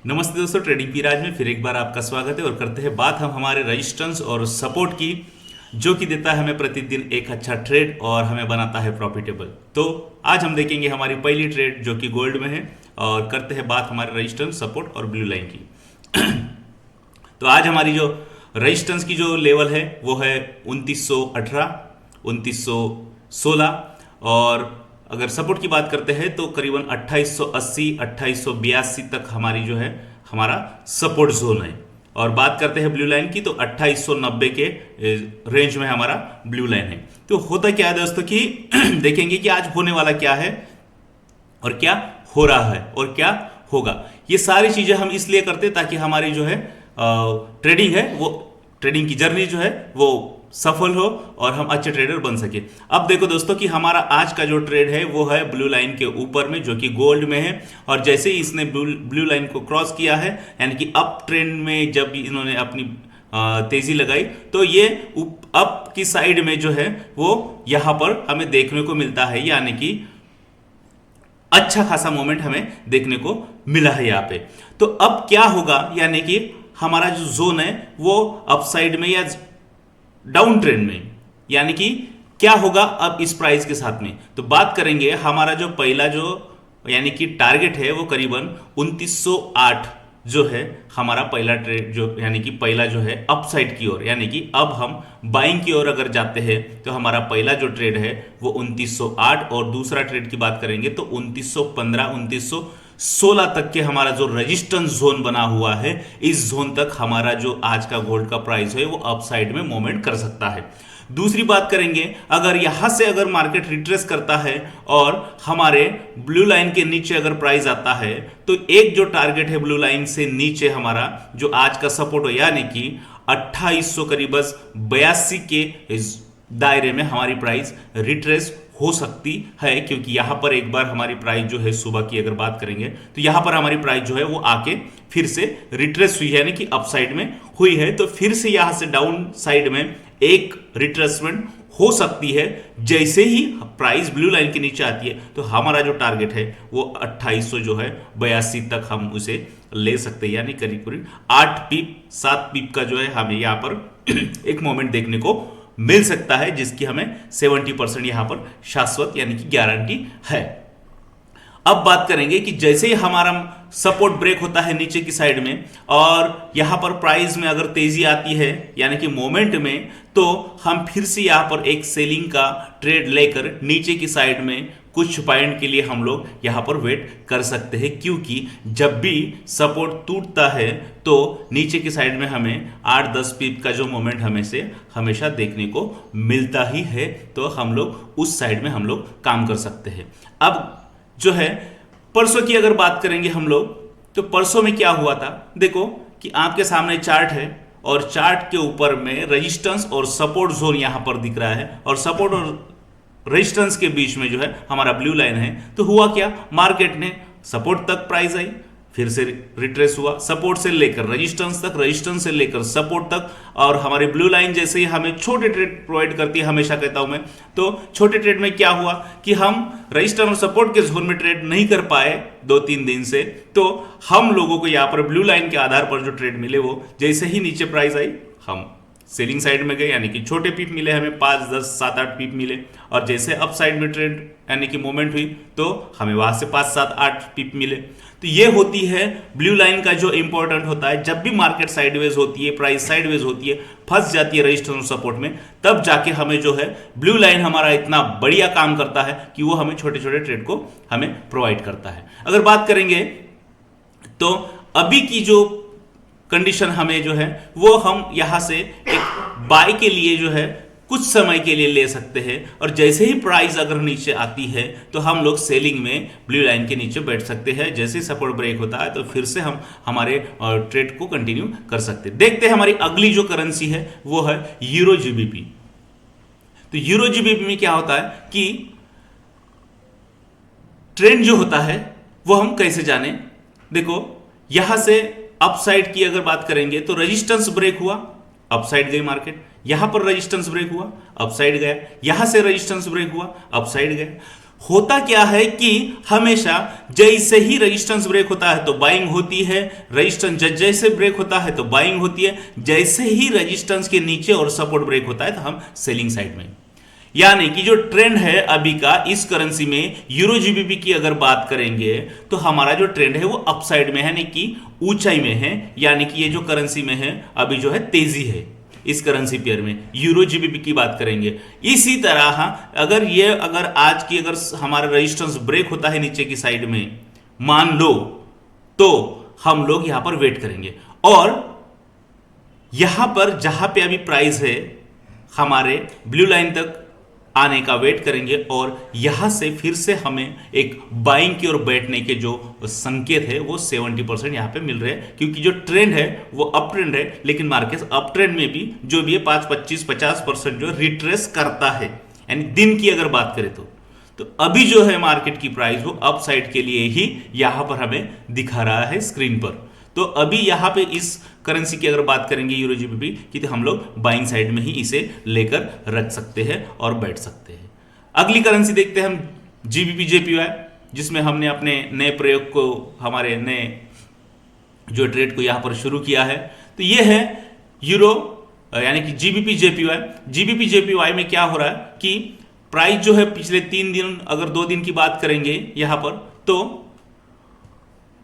नमस्ते दोस्तों, trading P राज में फिर एक बार आपका स्वागत है। और करते हैं बात हम हमारे रेजिस्टेंस और सपोर्ट की, जो कि देता है हमें प्रतिदिन एक अच्छा ट्रेड और हमें बनाता है प्रॉफिटेबल। तो आज हम देखेंगे हमारी पहली ट्रेड जो कि गोल्ड में है, और करते हैं बात हमारे रेजिस्टेंस, सपोर्ट और ब्लू लाइन की। तो आज हमारी जो रेजिस्टेंस की जो लेवल है वो है 2918, 2916, और अगर सपोर्ट की बात करते हैं तो करीबन 2880, 2882 तक हमारी जो है हमारा सपोर्ट जोन है। और बात करते हैं ब्लू लाइन की तो 2890 के रेंज में हमारा ब्लू लाइन है। तो होता क्या है दोस्तों कि देखेंगे कि आज होने वाला क्या है और क्या हो रहा है और क्या होगा। ये सारी चीजें हम इसलिए करते हैं ताकि हमारी जो है ट्रेडिंग है, वो ट्रेडिंग की जर्नी जो है वो सफल हो और हम अच्छे ट्रेडर बन सके। अब देखो दोस्तों कि हमारा आज का जो ट्रेड है वो है ब्लू लाइन के ऊपर में, जो कि गोल्ड में है। और जैसे ही इसने ब्लू लाइन को क्रॉस किया है, यानी कि अप ट्रेंड में जब इन्होंने अपनी तेजी लगाई, तो ये अप की साइड में जो है वो यहां पर हमें देखने को मिलता है, यानी कि अच्छा खासा मोमेंट हमें देखने को मिला है यहाँ पे। तो अब क्या होगा, यानी कि हमारा जो जोन है वो अपसाइड में या डाउन ट्रेंड में, यानी कि क्या होगा अब इस प्राइस के साथ में। तो बात करेंगे हमारा जो पहला जो यानी कि टारगेट है वो करीबन 2908 जो है हमारा पहला ट्रेड, जो यानी कि पहला जो है अपसाइड की ओर, यानी कि अब हम बाइंग की ओर अगर जाते हैं तो हमारा पहला जो ट्रेड है वो 2908, और दूसरा ट्रेड की बात करेंगे तो 2915, 2916 तक के हमारा जो रेजिस्टेंस जोन बना हुआ है, इस जोन तक हमारा जो आज का गोल्ड का प्राइस है वो अपसाइड में मूवमेंट कर सकता है। दूसरी बात करेंगे, अगर यहां से अगर मार्केट रिट्रेस करता है और हमारे ब्लू लाइन के नीचे अगर प्राइस आता है, तो एक जो टारगेट है ब्लू लाइन से नीचे हमारा जो आज का सपोर्ट हो, यानी कि 2800 करीब 82 के इस दायरे में हमारी प्राइस रिट्रेस हो सकती है। क्योंकि यहां पर एक बार हमारी प्राइस जो है सुबह की अगर बात करेंगे तो यहां पर हमारी प्राइस जो है वो आके फिर से रिट्रेस हुई है, यानी कि अपसाइड में हुई है। तो फिर से यहां से डाउन साइड में एक रिट्रेसमेंट हो सकती है। जैसे ही प्राइस ब्लू लाइन के नीचे आती है तो हमारा जो टारगेट है वो 2800 जो है 82 तक हम उसे ले सकते हैं, यानी करीब करीब 8 पीप 7 पीप का जो है हमें यहाँ पर एक मोमेंट देखने को मिल सकता है, जिसकी हमें 70% यहां पर शाश्वत यानी कि गारंटी है। अब बात करेंगे कि जैसे ही हमारा सपोर्ट ब्रेक होता है नीचे की साइड में और यहां पर प्राइस में अगर तेजी आती है यानी कि मोमेंट में, तो हम फिर से यहां पर एक सेलिंग का ट्रेड लेकर नीचे की साइड में कुछ पॉइंट के लिए हम लोग यहां पर वेट कर सकते हैं। क्योंकि जब भी सपोर्ट टूटता है तो नीचे की साइड में हमें 8-10 पीप का जो मोमेंट हमें से हमेशा देखने को मिलता ही है। तो हम लोग उस साइड में हम लोग काम कर सकते हैं। अब जो है परसों की अगर बात करेंगे हम लोग, तो परसों में क्या हुआ था, देखो कि आपके सामने चार्ट है और चार्ट के ऊपर में रेजिस्टेंस और सपोर्ट जोन यहां पर दिख रहा है, और सपोर्ट और रेजिस्टेंस के बीच में जो है हमारा ब्लू लाइन है। तो हुआ क्या, मार्केट ने सपोर्ट तक प्राइस आई, फिर से रिट्रेस हुआ, सपोर्ट से लेकर रेजिस्टेंस तक, रेजिस्टेंस से लेकर सपोर्ट तक। और हमारी ब्लू लाइन जैसे ही हमें छोटे ट्रेड प्रोवाइड करती है, हमेशा कहता हूं मैं, तो छोटे ट्रेड में क्या हुआ कि हम रेजिस्टेंस और सपोर्ट के जोन में ट्रेड नहीं कर पाए 2-3 दिन से। तो हम लोगों को यहां पर ब्लू लाइन के आधार पर जो ट्रेड मिले वो जैसे ही नीचे प्राइस आई हम सेलिंग साइड में गए, यानी कि छोटे पीप मिले हमें, 5, 10, 7, 8 पीप मिले। और जैसे अप साइड में ट्रेंड यानी कि मूवमेंट हुई तो हमें वहां से 5, 7, 8 पीप मिले। तो ये होती है ब्लू लाइन का जो इंपॉर्टेंट होता है। जब भी मार्केट साइडवेज होती है, प्राइस साइडवेज होती है, फंस जाती है रेजिस्टेंस और सपोर्ट में, तब जाके हमें जो है ब्लू लाइन हमारा इतना बढ़िया काम करता है कि वो हमें छोटे छोटे ट्रेड को हमें प्रोवाइड करता है। अगर बात करेंगे तो अभी की जो कंडीशन हमें जो है वो हम यहां से एक बाय के लिए जो है कुछ समय के लिए ले सकते हैं, और जैसे ही प्राइस अगर नीचे आती है तो हम लोग सेलिंग में ब्लू लाइन के नीचे बैठ सकते हैं। जैसे ही सपोर्ट ब्रेक होता है तो फिर से हम हमारे ट्रेड को कंटिन्यू कर सकते हैं। देखते हैं हमारी अगली जो करेंसी है वो है यूरो जीबीपी। तो यूरो जीबीपी में क्या होता है कि ट्रेंड जो होता है वो हम कैसे जाने, देखो यहां से अपसाइड की अगर बात करेंगे तो रेजिस्टेंस ब्रेक हुआ, अपसाइड गई मार्केट, यहां पर रेजिस्टेंस ब्रेक हुआ, अपसाइड गया, यहां से रेजिस्टेंस ब्रेक हुआ, अपसाइड गया। होता क्या है कि हमेशा जैसे ही रेजिस्टेंस ब्रेक होता है तो बाइंग होती है, रेजिस्टेंस जैसे ब्रेक होता है तो बाइंग होती है, जैसे ही रेजिस्टेंस के नीचे और सपोर्ट ब्रेक होता है तो हम सेलिंग साइड में। यानी कि जो ट्रेंड है अभी का इस करेंसी में यूरो जीबीपी की अगर बात करेंगे तो हमारा जो ट्रेंड है वो अपसाइड में है, यानी कि ऊंचाई में है, यानी कि ये जो करेंसी में है अभी जो है तेजी है इस करेंसी पेयर में, यूरो जीबीपी की बात करेंगे। इसी तरह अगर आज की अगर हमारा रेजिस्टेंस ब्रेक होता है नीचे की साइड में मान लो, तो हम लोग यहां पर वेट करेंगे और यहां पर जहां पे अभी प्राइस है हमारे ब्लू लाइन तक आने का वेट करेंगे और यहां से फिर से हमें एक बाइंग की ओर बैठने के जो संकेत है वो 70% यहां पे मिल रहे हैं, क्योंकि जो ट्रेंड है वो अप ट्रेंड है, लेकिन मार्केट अप ट्रेंड में भी जो भी है 5-25-50% जो रिट्रेस करता है, यानी दिन की अगर बात करें तो अभी जो है मार्केट की प्राइस वो अप साइड के लिए ही यहां पर हमें दिखा रहा है स्क्रीन पर। तो अभी यहां पे इस करेंसी की अगर बात करेंगे यूरो जीबीपी की, तो हम लोग बाइंग साइड में ही इसे लेकर रख सकते हैं और बैठ सकते हैं। अगली करेंसी देखते हैं हम जीबीपी जेपीवाई, जिसमें हमने अपने नए प्रयोग को, हमारे नए जो ट्रेड को यहां पर शुरू किया है। तो ये है यूरो यानी कि जीबीपी जेपीवाई। जीबीपी जेपीवाई में क्या हो रहा है कि प्राइस जो है पिछले 3 दिन, अगर 2 दिन की बात करेंगे यहां पर, तो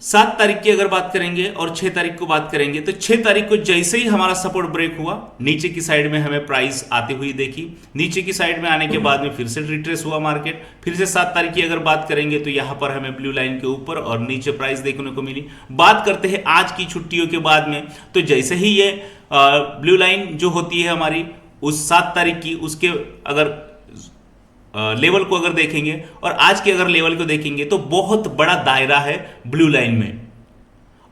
7 तारीख की अगर बात करेंगे और 6 तारीख को बात करेंगे, तो 6 तारीख को जैसे ही हमारा सपोर्ट ब्रेक हुआ नीचे की साइड में हमें प्राइस आते हुई देखी, नीचे की साइड में आने के बाद में फिर से रिट्रेस हुआ मार्केट, फिर से 7 तारीख की अगर बात करेंगे तो यहां पर हमें ब्लू लाइन के ऊपर और नीचे प्राइस देखने को मिली। बात करते हैं आज की छुट्टियों के बाद में, तो जैसे ही ये ब्लू लाइन जो होती है हमारी उस 7 तारीख की, उसके अगर लेवल को अगर देखेंगे और आज के अगर लेवल को देखेंगे तो बहुत बड़ा दायरा है ब्लू लाइन में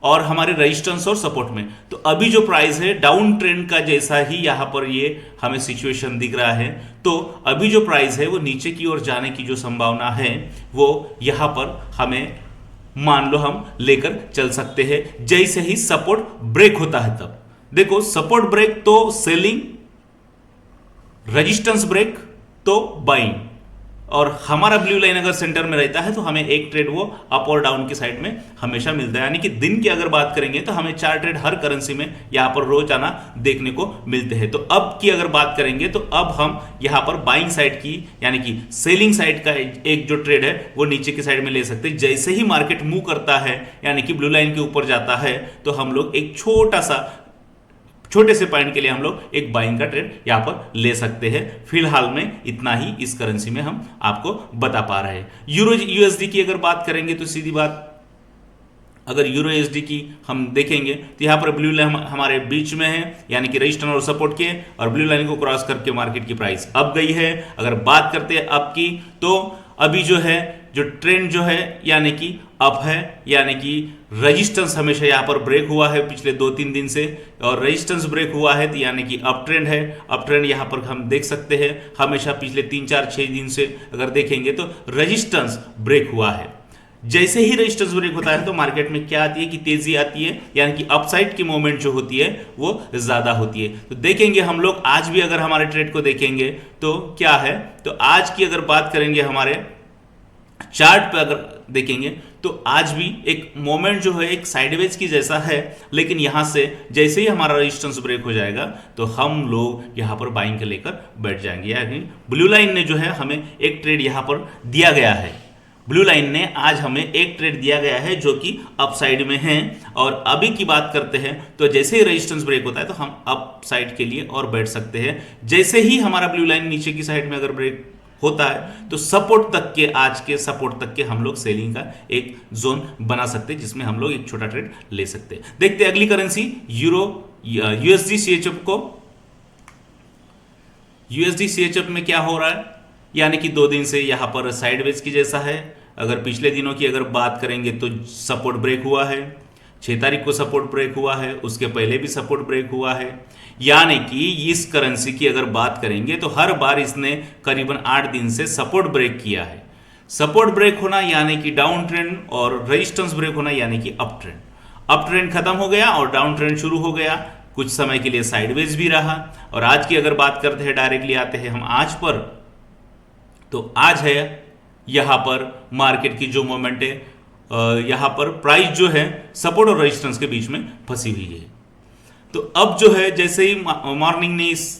और हमारे रेजिस्टेंस और सपोर्ट में। तो अभी जो प्राइस है डाउन ट्रेंड का जैसा ही यहां पर ये हमें सिचुएशन दिख रहा है, तो अभी जो प्राइस है वो नीचे की ओर जाने की जो संभावना है वो यहां पर हमें मान लो हम लेकर चल सकते हैं जैसे ही सपोर्ट ब्रेक होता है तब। देखो सपोर्ट ब्रेक तो सेलिंग, रेजिस्टेंस ब्रेक तो बाइंग, और हमारा ब्लू लाइन अगर सेंटर में रहता है तो हमें एक ट्रेड वो अप और डाउन की साइड में हमेशा मिलता है। यानी कि दिन की अगर बात करेंगे तो हमें 4 ट्रेड हर करेंसी में यहां पर रोजाना देखने को मिलते हैं। तो अब की अगर बात करेंगे तो अब हम यहां पर बाइंग साइड की यानी कि सेलिंग साइड का एक जो ट्रेड है वो नीचे की साइड में ले सकते हैं। जैसे ही मार्केट मूव करता है यानी कि ब्लू लाइन के ऊपर जाता है तो हम लोग एक छोटे से पॉइंट के लिए हम लोग एक बाइंग का ट्रेड यहां पर ले सकते हैं। फिलहाल में इतना ही इस करेंसी में हम आपको बता पा रहे हैं। यूरो यूएसडी की अगर बात करेंगे तो सीधी बात, अगर यूरो यूएसडी की हम देखेंगे तो यहां पर ब्लू लाइन हमारे बीच में है, यानी कि रेजिस्टेंस और सपोर्ट के, और ब्लू लाइन को क्रॉस करके मार्केट की प्राइस अब गई है। अगर बात करते हैं अप की, तो अभी जो है जो ट्रेंड जो है यानी कि अप है, यानी कि रेजिस्टेंस हमेशा यहां पर ब्रेक हुआ है पिछले 2-3 दिन से, और रेजिस्टेंस ब्रेक हुआ है तो यानी कि अप ट्रेंड है। अप ट्रेंड यहां पर हम देख सकते हैं हमेशा पिछले 3-4-6 दिन से अगर देखेंगे तो रेजिस्टेंस ब्रेक हुआ है। जैसे ही रेजिस्टेंस ब्रेक होता है तो मार्केट में क्या आती है कि तेजी आती है, यानी कि अपसाइड की मूवमेंट जो होती है वो ज्यादा होती है। तो देखेंगे हम लोग आज भी अगर हमारे ट्रेड को देखेंगे तो क्या है, तो आज की अगर बात करेंगे हमारे चार्ट पे अगर देखेंगे तो आज भी एक मोमेंट जो है एक साइडवेज की जैसा है, लेकिन यहां से जैसे ही हमारा रेजिस्टेंस ब्रेक हो जाएगा तो हम लोग यहां पर बाइंग के लेकर बैठ जाएंगे। यानी ब्लू लाइन ने जो है हमें एक ट्रेड यहां पर दिया गया है, ब्लू लाइन ने आज हमें एक ट्रेड दिया गया है जो कि अपसाइड में है। और अभी की बात करते हैं तो जैसे ही रेजिस्टेंस ब्रेक होता है तो हम अप साइड के लिए और बैठ सकते हैं। जैसे ही हमारा ब्लू लाइन नीचे की साइड में अगर ब्रेक होता है तो सपोर्ट तक के, आज के सपोर्ट तक के हम लोग सेलिंग का एक जोन बना सकते हैं जिसमें हम लोग एक छोटा ट्रेड ले सकते हैं। देखते हैं अगली करेंसी यूरो यूएसडी सीएचएफ को। यूएसडी सीएचएफ में क्या हो रहा है, यानी कि 2 दिन से यहां पर साइडवेज की जैसा है। अगर पिछले दिनों की अगर बात करेंगे तो सपोर्ट ब्रेक हुआ है, 6 तारीख को सपोर्ट ब्रेक हुआ है, उसके पहले भी सपोर्ट ब्रेक हुआ है। यानी कि इस करेंसी की अगर बात करेंगे तो हर बार इसने करीबन 8 दिन से सपोर्ट ब्रेक किया है। सपोर्ट ब्रेक होना यानी कि डाउन ट्रेंड, और रेजिस्टेंस ब्रेक होना यानी कि अप ट्रेंड। अप ट्रेंड खत्म हो गया और डाउन ट्रेंड शुरू हो गया, कुछ समय के लिए साइडवेज भी रहा। और आज की अगर बात करते हैं, डायरेक्टली आते हैं हम आज पर, तो आज है यहाँ पर मार्केट की जो मूवमेंट है, यहाँ पर प्राइस जो है सपोर्ट और रेजिस्टेंस के बीच में फंसी हुई है। तो अब जो है जैसे ही मॉर्निंग ने इस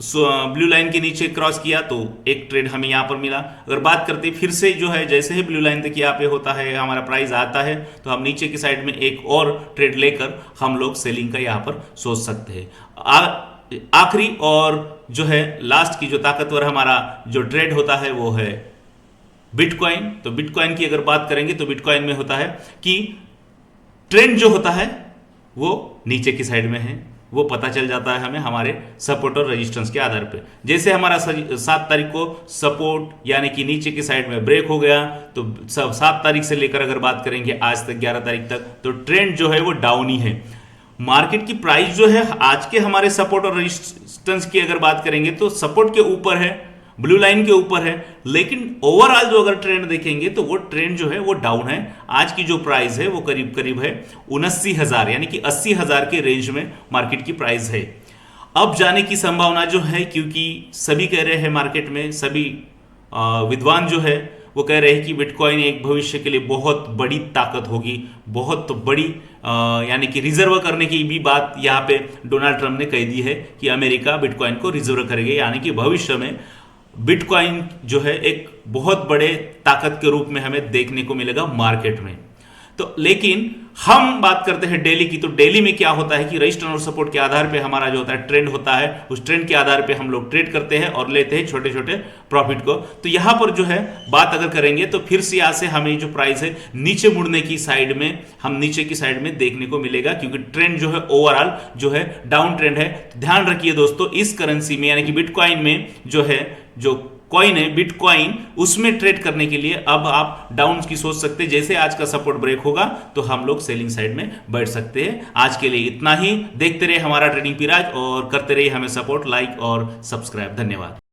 ब्लू लाइन के नीचे क्रॉस किया तो एक ट्रेड हमें यहाँ पर मिला। अगर बात करते फिर से जो है जैसे ही ब्लू लाइन तक यहाँ पे होता है हमारा प्राइस आता है तो हम नीचे की साइड में एक और ट्रेड लेकर हम लोग सेलिंग का यहाँ पर सोच सकते हैं। आखिरी और जो है लास्ट की जो ताकतवर हमारा जो ट्रेड होता है वो है बिटकॉइन। तो बिटकॉइन की अगर बात करेंगे तो बिटकॉइन में होता है कि ट्रेंड जो होता है वो नीचे की साइड में है, वो पता चल जाता है हमें हमारे सपोर्ट और रेजिस्टेंस के आधार पे। जैसे हमारा 7 तारीख को सपोर्ट यानी कि नीचे की साइड में ब्रेक हो गया तो 7 तारीख से लेकर अगर बात करेंगे आज तक 11 तारीख तक तो ट्रेंड जो है वो डाउन ही है। मार्केट की प्राइस जो है आज के हमारे सपोर्ट और रेजिस्टेंस की अगर बात करेंगे तो सपोर्ट के ऊपर है, ब्लू लाइन के ऊपर है, लेकिन ओवरऑल जो अगर ट्रेंड देखेंगे तो वो ट्रेंड जो है वो डाउन है। आज की जो प्राइस है वो करीब करीब है 79,000 यानी कि 80,000 के रेंज में मार्केट की प्राइस है। अब जाने की संभावना जो है, क्योंकि सभी कह रहे हैं मार्केट में, सभी विद्वान जो है वो कह रहे हैं कि बिटकॉइन एक भविष्य के लिए बहुत बड़ी ताकत होगी, बहुत बड़ी यानी कि रिजर्व करने की भी बात यहाँ पे डोनाल्ड ट्रंप ने कह दी है कि अमेरिका बिटकॉइन को रिजर्व करेगी, यानी कि भविष्य में बिटकॉइन जो है एक बहुत बड़े ताकत के रूप में हमें देखने को मिलेगा मार्केट में। तो लेकिन हम बात करते हैं डेली की, तो डेली में क्या होता है कि रेजिस्टेंस और सपोर्ट के आधार पे हमारा जो होता है ट्रेंड होता है, उस ट्रेंड के आधार पे हम लोग ट्रेड करते हैं और लेते हैं छोटे छोटे प्रॉफिट को। तो यहां पर जो है बात अगर करेंगे तो फिर से यहां से हमें जो प्राइस है नीचे मुड़ने की साइड में, हम नीचे की साइड में देखने को मिलेगा, क्योंकि ट्रेंड जो है ओवरऑल जो है डाउन ट्रेंड है। तो ध्यान रखिए दोस्तों, इस करेंसी में यानी कि बिटकॉइन में जो है जो कॉइन है बिटकॉइन, उसमें ट्रेड करने के लिए अब आप डाउन की सोच सकते हैं। जैसे आज का सपोर्ट ब्रेक होगा तो हम लोग सेलिंग साइड में बैठ सकते हैं। आज के लिए इतना ही। देखते रहे हमारा ट्रेडिंग पिराज और करते रहिए हमें सपोर्ट, लाइक और सब्सक्राइब। धन्यवाद।